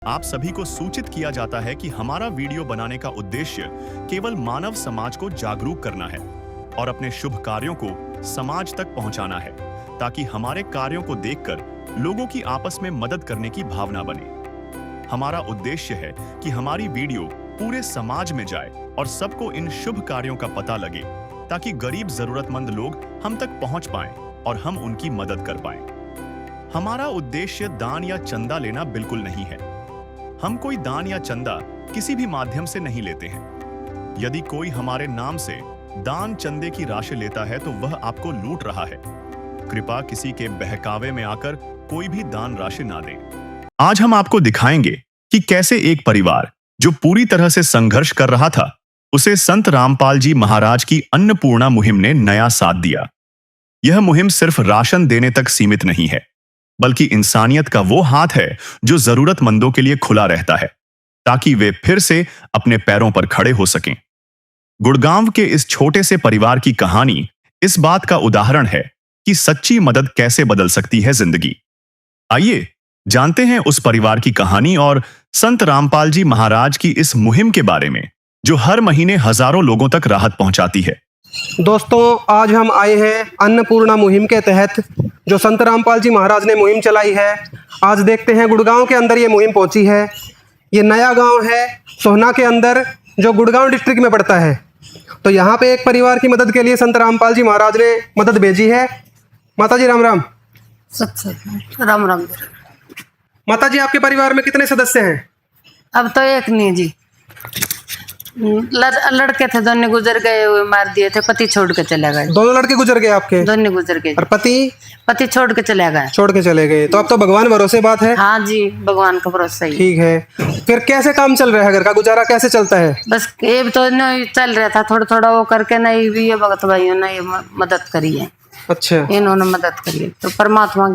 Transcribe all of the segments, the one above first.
आप सभी को सूचित किया जाता है कि हमारा वीडियो बनाने का उद्देश्य केवल मानव समाज को जागरूक करना है और अपने शुभ कार्यों को समाज तक पहुंचाना है, ताकि हमारे कार्यों को देखकर लोगों की आपस में मदद करने की भावना बने। हमारा उद्देश्य है कि हमारी वीडियो पूरे समाज में जाए और सबको इन शुभ कार्यों का पता लगे, ताकि गरीब जरूरतमंद लोग हम तक पहुंच पाएं और हम उनकी मदद कर पाएं। हमारा उद्देश्य दान या चंदा लेना बिल्कुल नहीं है। हम कोई दान या चंदा किसी भी माध्यम से नहीं लेते हैं। यदि कोई हमारे नाम से दान चंदे की राशि लेता है तो वह आपको लूट रहा है। कृपया किसी के बहकावे में आकर कोई भी दान राशि ना दें। आज हम आपको दिखाएंगे कि कैसे एक परिवार जो पूरी तरह से संघर्ष कर रहा था, उसे संत रामपाल जी महाराज की अन्नपूर्णा मुहिम ने नया साथ दिया। यह मुहिम सिर्फ राशन देने तक सीमित नहीं है, बल्कि इंसानियत का वो हाथ है जो जरूरतमंदों के लिए खुला रहता है, ताकि वे फिर से अपने पैरों पर खड़े हो सकें। गुड़गांव के इस छोटे से परिवार की कहानी इस बात का उदाहरण है कि सच्ची मदद कैसे बदल सकती है जिंदगी। आइए जानते हैं उस परिवार की कहानी और संत रामपाल जी महाराज की इस मुहिम के बारे में, जो हर महीने हजारों लोगों तक राहत पहुंचाती है। दोस्तों, आज हम आए हैं अन्नपूर्णा मुहिम के तहत, जो संत रामपाल जी महाराज ने मुहिम चलाई है। आज देखते हैं गुड़गांव के अंदर ये मुहिम पहुंची है। ये नया गांव है सोहना के अंदर, जो गुड़गांव डिस्ट्रिक्ट में पड़ता है। तो यहाँ पे एक परिवार की मदद के लिए संत रामपाल जी महाराज ने मदद भेजी है। माता जी राम राम। राम राम। माता जी, आपके परिवार में कितने सदस्य हैं? अब तो एक नहीं जी, लड़के थे, दोनों गुजर गए हुए, मार दिए थे, पति छोड़ के चले गए। दोनों लड़के गुजर गए आपके? दोनों गुजर गए। और पति छोड़ के चले गए। छोड़ के चले गए। तो अब तो भगवान भरोसे बात है। हाँ जी, भगवान का भरोसा ही। ठीक है, फिर कैसे काम चल रहा है? घर का गुजारा कैसे चलता है? बस ये तो नहीं चल रहा था, थोड़ा थोड़ा वो करके। नहीं भी ये भगत भाइयों ने ये मदद करी है। अच्छा, इन्होंने मदद करी है तो परमात्मा।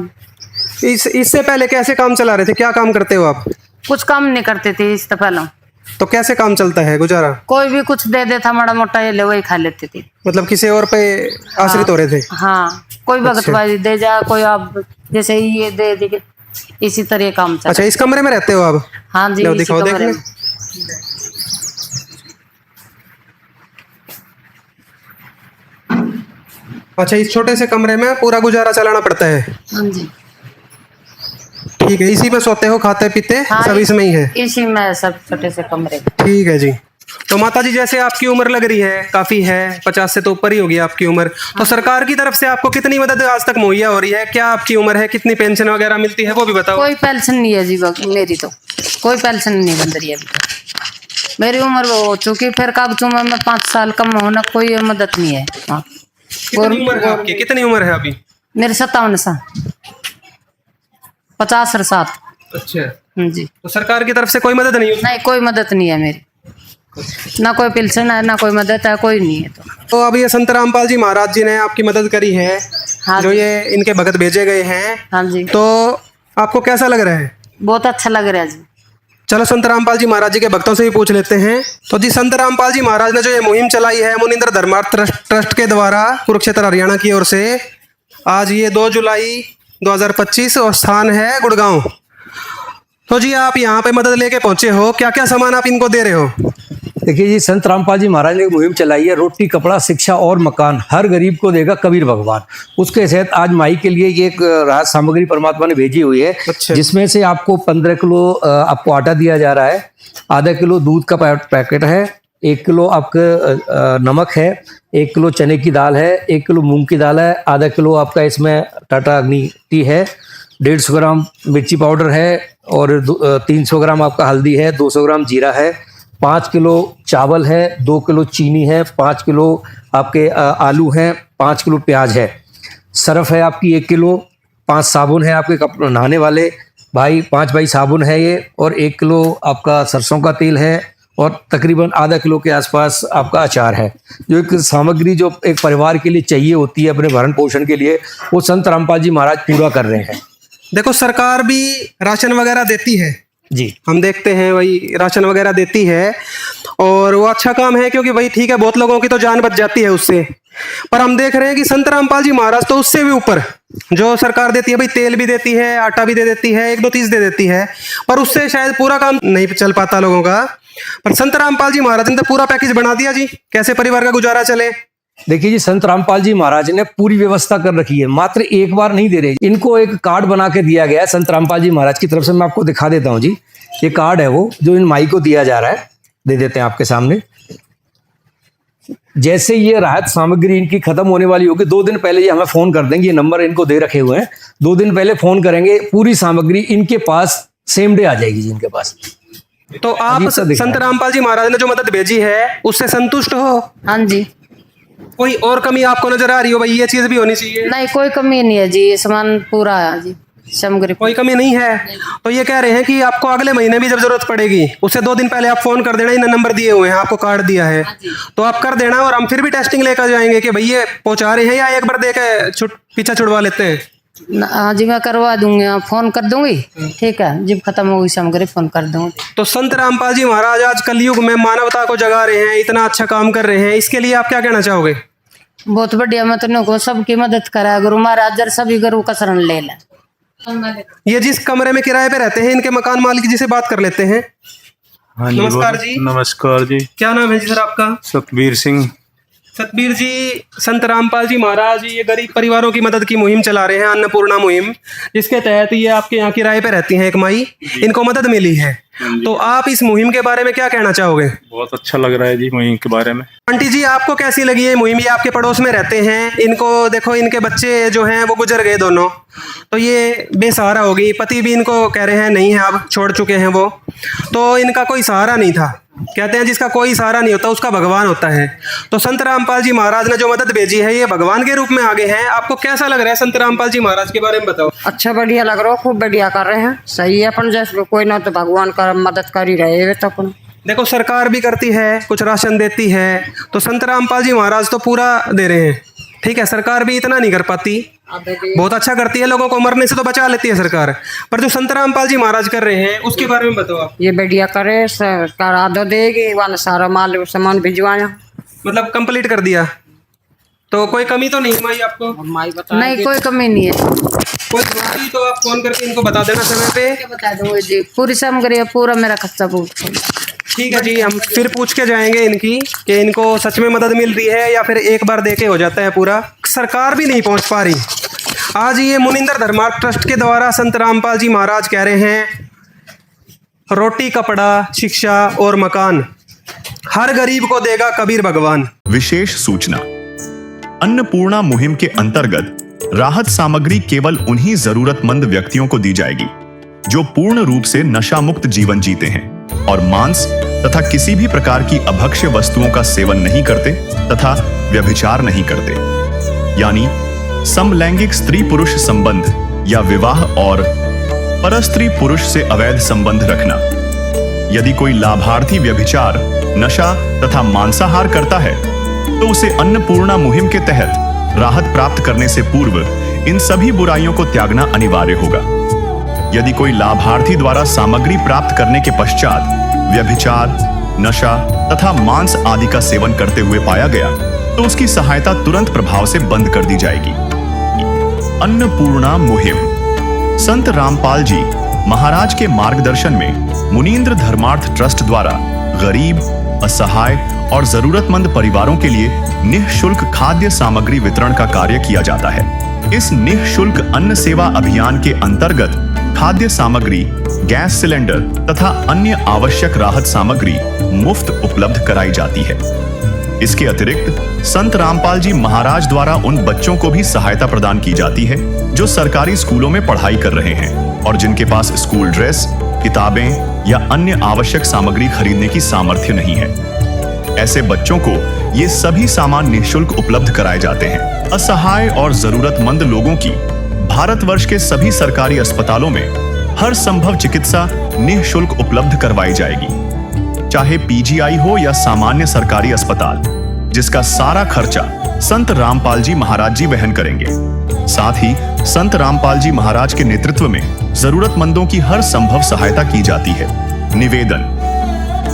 इससे पहले कैसे काम चला रहे थे? क्या काम करते हो आप? कुछ काम नहीं करते थे इससे पहले। तो कैसे काम चलता है गुजारा? कोई भी कुछ दे देता माड़ा मोटा, ये ले वही खा लेते थे। मतलब किसी और पे आश्रित हो रहे थे? हाँ, कोई भगत भाई दे जा, कोई आप जैसे ये दे दे, इसी तरह काम चला। अच्छा, इस कमरे में रहते हो आप? हाँ जी, इसी दिखाओ, कमरे में। अच्छा, इस छोटे से कमरे में पूरा गुजारा चलाना पड़ता है? हाँ जी। ठीक है, इसी पे सोते हो, खाते पीते हाँ, सब इसमें ही है? इसी में, सब छोटे से कमरे। ठीक है जी। तो माता जी, जैसे आपकी उम्र लग रही है, काफी है, 50 से तो ऊपर ही होगी आपकी उम्र। तो सरकार की तरफ से आपको कितनी मदद आज तक मुहैया हो रही है? क्या आपकी उम्र है? कितनी पेंशन वगैरह मिलती है, वो भी बताओ। कोई पेंशन नहीं है जी मेरी, तो कोई पेंशन नहीं बन रही है अभी। मेरी उम्र वो हो चुकी, फिर कब चुमा में 5 साल कम होना, कोई मदद नहीं है। हाँ। कितनी उम्र है आपकी? कितनी उम्र है अभी? मेरे 57 साल, 50 और 7। अच्छा जी। तो सरकार की तरफ से कोई मदद नहीं? नहीं, कोई मदद नहीं है मेरी, ना कोई पेंशन है, ना कोई मदद है, कोई नहीं है। तो अब ये संत रामपाल जी महाराज जी ने आपकी मदद करी है। हाँ जो जी। ये इनके भगत भेजे गए हैं। हाँ जी। तो आपको कैसा लग रहा है? बहुत अच्छा लग रहा है जी। चलो संत रामपाल जी महाराज जी के भक्तों से भी पूछ लेते हैं। तो जी, संत रामपाल जी महाराज ने जो ये मुहिम चलाई है मुनिंद्र धर्मार्थ ट्रस्ट के द्वारा, कुरुक्षेत्र हरियाणा की ओर से, आज ये 2 जुलाई 2025 और स्थान है गुड़गांव। तो जी, आप यहाँ पे मदद लेके पहुंचे हो, क्या क्या सामान आप इनको दे रहे हो? देखिए जी, संत रामपाल जी महाराज ने मुहिम चलाई है, रोटी कपड़ा शिक्षा और मकान हर गरीब को देगा कबीर भगवान। उसके तहत आज माई के लिए ये एक राहत सामग्री परमात्मा ने भेजी हुई है। अच्छा। जिसमें से आपको 15 किलो आपको आटा दिया जा रहा है, आधा किलो दूध का पैकेट है, 1 किलो आपका नमक है, 1 किलो चने की दाल है, 1 किलो मूंग की दाल है, आधा किलो आपका इसमें टाटा अग्नि टी है, 150 ग्राम मिर्ची पाउडर है, और 300 ग्राम आपका हल्दी है, 200 ग्राम जीरा है, 5 किलो चावल है, 2 किलो चीनी है, 5 किलो आपके आलू हैं, 5 किलो प्याज है, सर्फ है आपकी 1 किलो, 5 साबुन है आपके कपड़े नहाने वाले भाई, 5 भाई साबुन है ये, और 1 किलो आपका सरसों का तेल है, और तकरीबन आधा किलो के आसपास आपका अचार है। जो एक सामग्री जो एक परिवार के लिए चाहिए होती है अपने भरण पोषण के लिए, वो संत रामपाल जी महाराज पूरा कर रहे हैं। देखो, सरकार भी राशन वगैरह देती है जी, हम देखते हैं, वही राशन वगैरह देती है, और वो अच्छा काम है, क्योंकि भाई ठीक है, बहुत लोगों की तो जान बच जाती है उससे। पर हम देख रहे हैं कि संत रामपाल जी महाराज तो उससे भी ऊपर, जो सरकार देती है भाई, तेल भी देती है, आटा भी दे देती है, 1-2 चीज दे देती है, पर उससे शायद पूरा काम नहीं चल पाता लोगों का। पर संत रामपाल जी महाराज ने तो पूरा पैकेज बना दिया जी, कैसे परिवार का गुजारा चले। देखिए जी, संत रामपाल जी महाराज ने पूरी व्यवस्था कर रखी है, मात्र एक बार नहीं दे रहे। इनको एक कार्ड बना के दिया गया है संत रामपाल जी महाराज की तरफ से। मैं आपको दिखा देता हूं जी, ये कार्ड है वो जो इन माई को दिया जा रहा है, दे देते हैं आपके सामने। जैसे ये राहत सामग्री इनकी खत्म होने वाली होगी, 2 दिन पहले ये हमें फोन कर देंगे, ये नंबर इनको दे रखे हुए हैं, 2 दिन पहले फोन करेंगे, पूरी सामग्री इनके पास सेम डे आ जाएगी जी इनके पास। तो आप संत रामपाल जी महाराज ने जो मदद भेजी है उससे संतुष्ट हो? हाँ जी। कोई और कमी आपको नजर आ रही हो भाई, ये चीज भी होनी चाहिए? नहीं, कोई कमी नहीं है जी, ये सामान पूरा है जी, सामग्री कोई कमी नहीं है। तो ये कह रहे हैं कि आपको अगले महीने भी जब जरूरत पड़ेगी उससे 2 दिन पहले आप फोन कर देना, इन नंबर दिए हुए हैं, आपको कार्ड दिया है, तो आप कर देना, और हम फिर भी टेस्टिंग लेकर जाएंगे कि भैया पहुंचा रहे हैं या एक बार दे के पीछा छुड़वा लेते हैं। हाँ जी, मैं करवा दूंगी, फोन कर दूंगी, ठीक है, जब खत्म होगी सामग्री फोन कर दूंगी। तो संत रामपाल जी महाराज आज कलयुग में मानवता को जगा रहे हैं, इतना अच्छा काम कर रहे हैं, इसके लिए आप क्या कहना चाहोगे? बहुत बढ़िया, मैं तो सबकी मदद करा, गुरु महाराज जर सभी गुरु का शरण ले लें। ये जिस कमरे में किराए पे रहते हैं, इनके मकान मालिक जी से बात कर लेते हैं। हाँ जी, नमस्कार जी। नमस्कार जी। क्या नाम है जी सर आपका? सतबीर सिंह। सतबीर जी, संत रामपाल जी महाराज ये गरीब परिवारों की मदद की मुहिम चला रहे हैं, अन्नपूर्णा मुहिम, जिसके तहत ये आपके यहाँ किराए पे रहती हैं एक माई, इनको मदद मिली है, तो आप इस मुहिम के बारे में क्या कहना चाहोगे? बहुत अच्छा लग रहा है जी मुहिम के बारे में। आंटी जी, आपको कैसी लगी ये मुहिम? ये आपके पड़ोस में रहते हैं, इनको देखो, इनके बच्चे जो हैं वो गुजर गए दोनों, तो ये बेसहारा हो गई, पति भी इनको कह रहे हैं नहीं है, अब छोड़ चुके हैं वो, तो इनका कोई सहारा नहीं था। कहते हैं जिसका कोई सहारा नहीं होता उसका भगवान होता है। तो संत रामपाल जी महाराज ने जो मदद भेजी है ये भगवान के रूप में आगे हैं। आपको कैसा लग रहा है संत रामपाल जी महाराज के बारे में बताओ। अच्छा, बढ़िया लग रहा हो, खूब बढ़िया कर रहे हैं, सही है। अपन जैसे कोई ना तो भगवान का मदद कर ही रहे तो अपन। देखो, सरकार भी करती है, कुछ राशन देती है, तो संत रामपाल जी महाराज तो पूरा दे रहे हैं, ठीक है। सरकार भी इतना नहीं कर पाती, बहुत अच्छा करती है, लोगों को मरने से तो बचा लेती है सरकार, पर जो संत रामपाल जी महाराज कर रहे हैं उसके बारे में बताओ आप। ये बढ़िया करे, सरकार आदो देगी, वाला सारा माल सामान भिजवाया, मतलब कंप्लीट कर दिया, तो कोई कमी तो नहीं हुई आपको? नहीं, कोई कमी नहीं है। कोई हुई तो आप फोन करके इनको बता देना समय पे। बता दूंगी जी, पूरी सामग्री है, पूरा मेरा खर्चा पूरा। ठीक है जी, हम फिर पूछ के जाएंगे इनकी कि इनको सच में मदद मिल रही है या फिर एक बार देके हो जाता है पूरा। सरकार भी नहीं पहुंच पा रही। आज ये मुनिंदर धर्मार्थ ट्रस्ट के द्वारा संत रामपाल जी महाराज कह रहे हैं, रोटी, कपड़ा, शिक्षा और मकान हर गरीब को देगा कबीर भगवान। विशेष सूचना, अन्नपूर्णा मुहिम के अंतर्गत राहत सामग्री केवल उन्हीं जरूरतमंद व्यक्तियों को दी जाएगी जो पूर्ण रूप से नशा मुक्त जीवन जीते हैं और मांस तथा किसी भी प्रकार की अभक्ष्य वस्तुओं का सेवन नहीं करते तथा व्यभिचार नहीं करते, यानी समलैंगिक स्त्री पुरुष संबंध या विवाह और परस्त्री पुरुष से अवैध संबंध रखना। यदि कोई लाभार्थी व्यभिचार, नशा तथा मांसाहार करता है तो उसे अन्नपूर्णा मुहिम के तहत राहत प्राप्त करने से पूर्व इन सभी बुराइयों को त्यागना अनिवार्य होगा। यदि कोई लाभार्थी द्वारा सामग्री प्राप्त करने के पश्चात व्यभिचार, नशा तथा मांस आदि का सेवन करते हुए पाया गया तो उसकी सहायता तुरंत प्रभाव से बंद कर दी जाएगी। अन्नपूर्णा मुहिम संत रामपाल जी महाराज के मार्गदर्शन में मुनींद्र धर्मार्थ ट्रस्ट द्वारा गरीब, असहाय और जरूरतमंद परिवारों के लिए निःशुल्क खाद्य सामग्री वितरण का कार्य किया जाता है। इस निःशुल्क अन्न सेवा अभियान के अंतर्गत खाद्य सामग्री, गैस सिलेंडर तथा अन्य आवश्यक राहत सामग्री मुफ्त उपलब्ध कराई जाती है। इसके अतिरिक्त संत रामपाल जी महाराज द्वारा उन बच्चों को भी सहायता प्रदान की जाती है जो सरकारी स्कूलों में पढ़ाई कर रहे हैं और जिनके पास स्कूल ड्रेस, किताबें या अन्य आवश्यक सामग्री खरीदने की सामर्थ्य नहीं है। ऐसे बच्चों को ये सभी सामान निःशुल्क उपलब्ध कराए जाते हैं। असहाय और जरूरतमंद लोगों की भारतवर्ष के सभी सरकारी अस्पतालों में हर संभव चिकित्सा निःशुल्क उपलब्ध करवाई जाएगी, चाहे पीजीआई हो या सामान्य सरकारी अस्पताल, जिसका सारा खर्चा संत रामपाल जी महाराज जी वहन करेंगे। साथ ही संत रामपाल जी महाराज के नेतृत्व में जरूरतमंदों की हर संभव सहायता की जाती है। निवेदन,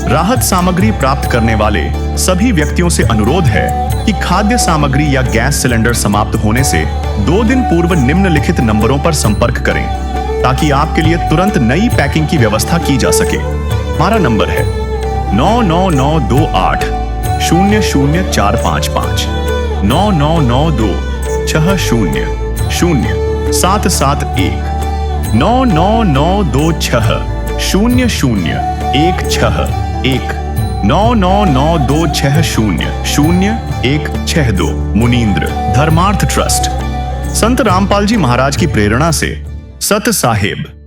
राहत सामग्री प्राप्त करने वाले सभी व्यक्तियों से अनुरोध है कि खाद्य सामग्री या गैस सिलेंडर समाप्त होने से 2 दिन पूर्व निम्नलिखित नंबरों पर संपर्क करें ताकि आपके लिए तुरंत नई पैकिंग की व्यवस्था की जा सके। हमारा नंबर है 99928 00455 9992 60 0771 99926 0016 99926000162 मुनींद्र धर्मार्थ ट्रस्ट। संत रामपाल जी महाराज की प्रेरणा से सत साहेब